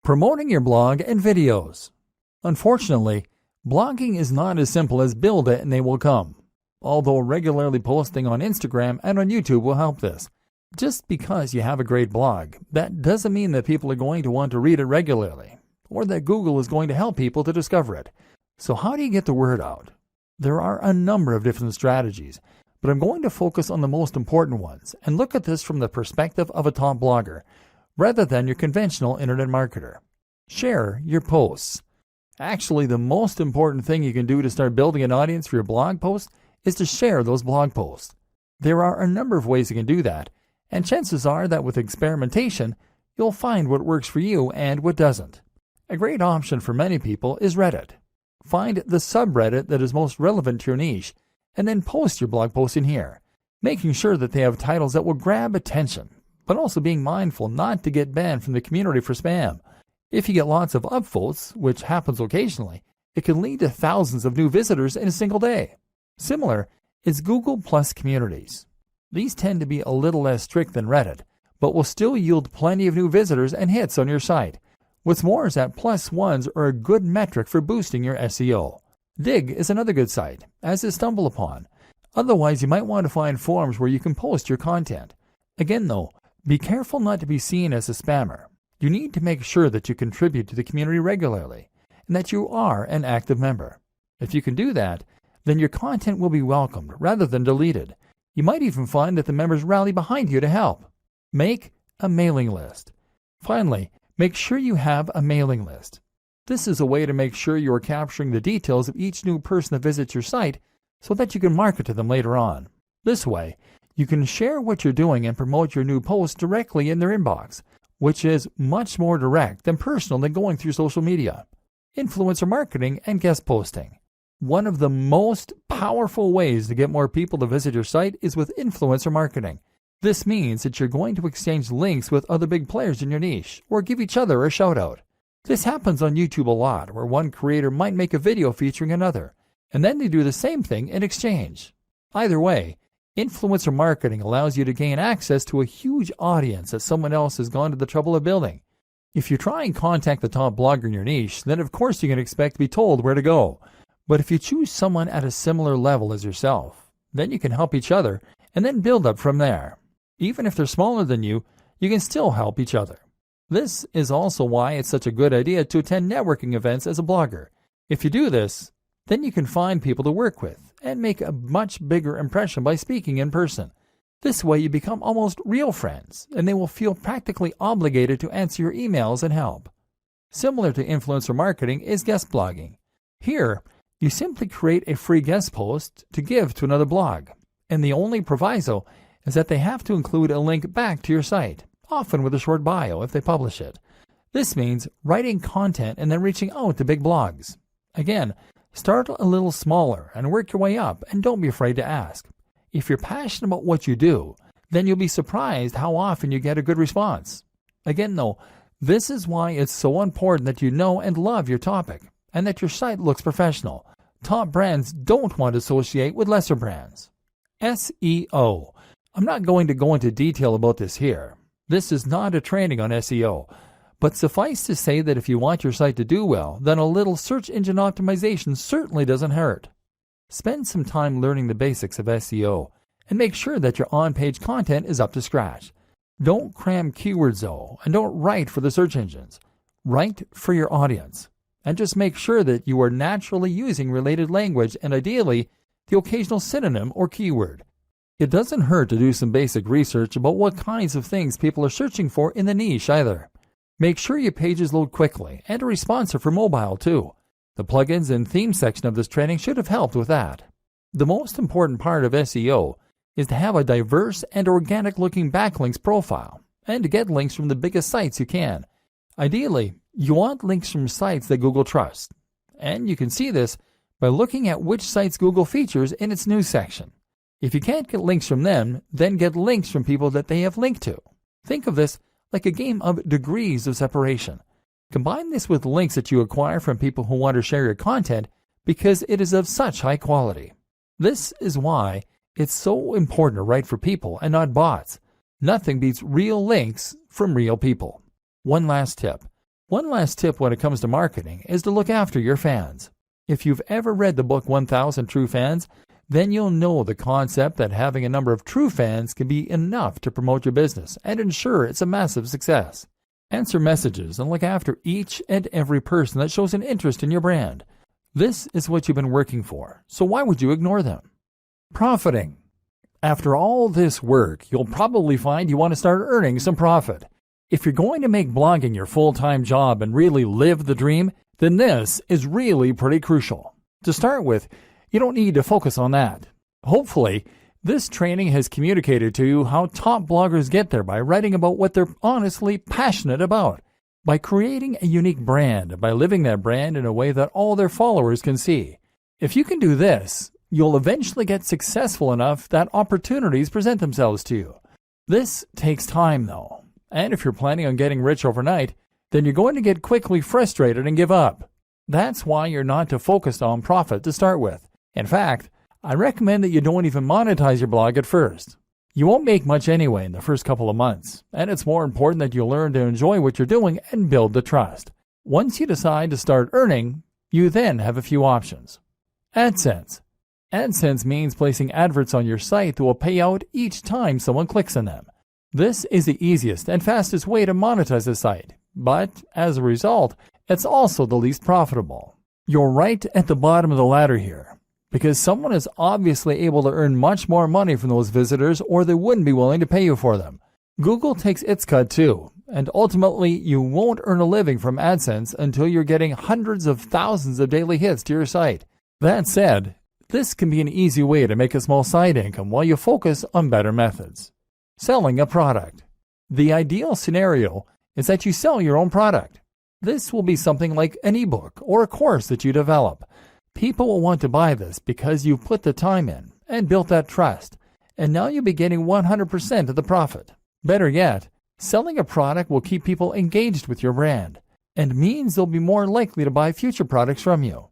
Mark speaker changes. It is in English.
Speaker 1: Promoting your blog and videos. Unfortunately, blogging is not as simple as build it and they will come. Although regularly posting on Instagram and on YouTube will help this. Just because you have a great blog, that doesn't mean that people are going to want to read it regularly, or that Google is going to help people to discover it. So how do you get the word out? There are a number of different strategies, but I'm going to focus on the most important ones and look at this from the perspective of a top blogger, rather than your conventional internet marketer. Share your posts. Actually, the most important thing you can do to start building an audience for your blog post is to share those blog posts. There are a number of ways you can do that, and chances are that with experimentation, you'll find what works for you and what doesn't. A great option for many people is Reddit. Find the subreddit that is most relevant to your niche, and then post your blog post in here, making sure that they have titles that will grab attention, but also being mindful not to get banned from the community for spam. If you get lots of upvotes, which happens occasionally, it can lead to thousands of new visitors in a single day. Similar is Google Plus communities. These tend to be a little less strict than Reddit, but will still yield plenty of new visitors and hits on your site. What's more is that plus ones are a good metric for boosting your SEO. Dig is another good site, as is StumbleUpon. Otherwise, you might want to find forums where you can post your content. Again though, be careful not to be seen as a spammer. You need to make sure that you contribute to the community regularly, and that you are an active member. If you can do that, then your content will be welcomed rather than deleted. You might even find that the members rally behind you to help. Make a mailing list. Finally, make sure you have a mailing list. This is a way to make sure you are capturing the details of each new person that visits your site so that you can market to them later on. This way, you can share what you're doing and promote your new posts directly in their inbox, which is much more direct and personal than going through social media. Influencer marketing and guest posting. One of the most powerful ways to get more people to visit your site is with influencer marketing. This means that you're going to exchange links with other big players in your niche, or give each other a shout out. This happens on YouTube a lot, where one creator might make a video featuring another, and then they do the same thing in exchange. Either way, influencer marketing allows you to gain access to a huge audience that someone else has gone to the trouble of building. If you try and contact the top blogger in your niche, then of course you can expect to be told where to go. But if you choose someone at a similar level as yourself, then you can help each other and then build up from there. Even if they're smaller than you, you can still help each other. This is also why it's such a good idea to attend networking events as a blogger. If you do this, then you can find people to work with and make a much bigger impression by speaking in person. This way you become almost real friends, and they will feel practically obligated to answer your emails and help. Similar to influencer marketing is guest blogging. Here, you simply create a free guest post to give to another blog, and the only proviso is that they have to include a link back to your site, often with a short bio if they publish it. This means writing content and then reaching out to big blogs. Again, start a little smaller and work your way up, and don't be afraid to ask. If you're passionate about what you do, then you'll be surprised how often you get a good response. Again though, this is why it's so important that you know and love your topic, and that your site looks professional. Top brands don't want to associate with lesser brands. SEO. I'm not going to go into detail about this here. This is not a training on SEO, but suffice to say that if you want your site to do well, then a little search engine optimization certainly doesn't hurt. Spend some time learning the basics of SEO, and make sure that your on-page content is up to scratch. Don't cram keywords though, and don't write for the search engines. Write for your audience. And just make sure that you are naturally using related language and ideally the occasional synonym or keyword. It doesn't hurt to do some basic research about what kinds of things people are searching for in the niche either. Make sure your pages load quickly and are responsive for mobile too. The plugins and theme section of this training should have helped with that. The most important part of SEO is to have a diverse and organic looking backlinks profile and to get links from the biggest sites you can. Ideally, you want links from sites that Google trusts, and you can see this by looking at which sites Google features in its news section. If you can't get links from them, then get links from people that they have linked to. Think of this like a game of degrees of separation. Combine this with links that you acquire from people who want to share your content because it is of such high quality. This is why it's so important to write for people and not bots. Nothing beats real links from real people. One last tip. One last tip when it comes to marketing is to look after your fans. If you've ever read the book 1000 True Fans, then you'll know the concept that having a number of true fans can be enough to promote your business and ensure it's a massive success. Answer messages and look after each and every person that shows an interest in your brand. This is what you've been working for, so why would you ignore them? Profiting. After all this work, you'll probably find you want to start earning some profit. If you're going to make blogging your full-time job and really live the dream, then this is really pretty crucial. To start with, you don't need to focus on that. Hopefully, this training has communicated to you how top bloggers get there by writing about what they're honestly passionate about, by creating a unique brand, and by living that brand in a way that all their followers can see. If you can do this, you'll eventually get successful enough that opportunities present themselves to you. This takes time, though, and if you're planning on getting rich overnight, then you're going to get quickly frustrated and give up. That's why you're not too focused on profit to start with. In fact, I recommend that you don't even monetize your blog at first. You won't make much anyway in the first couple of months, and it's more important that you learn to enjoy what you're doing and build the trust. Once you decide to start earning, you then have a few options. AdSense. AdSense means placing adverts on your site that will pay out each time someone clicks on them. This is the easiest and fastest way to monetize a site, but as a result, it's also the least profitable. You're right at the bottom of the ladder here, because someone is obviously able to earn much more money from those visitors or they wouldn't be willing to pay you for them. Google takes its cut too, and ultimately you won't earn a living from AdSense until you're getting hundreds of thousands of daily hits to your site. That said, this can be an easy way to make a small side income while you focus on better methods. Selling a product. The ideal scenario is that you sell your own product. This will be something like an ebook or a course that you develop. People will want to buy this because you've put the time in and built that trust, and now you'll be getting 100% of the profit. Better yet, selling a product will keep people engaged with your brand and means they'll be more likely to buy future products from you.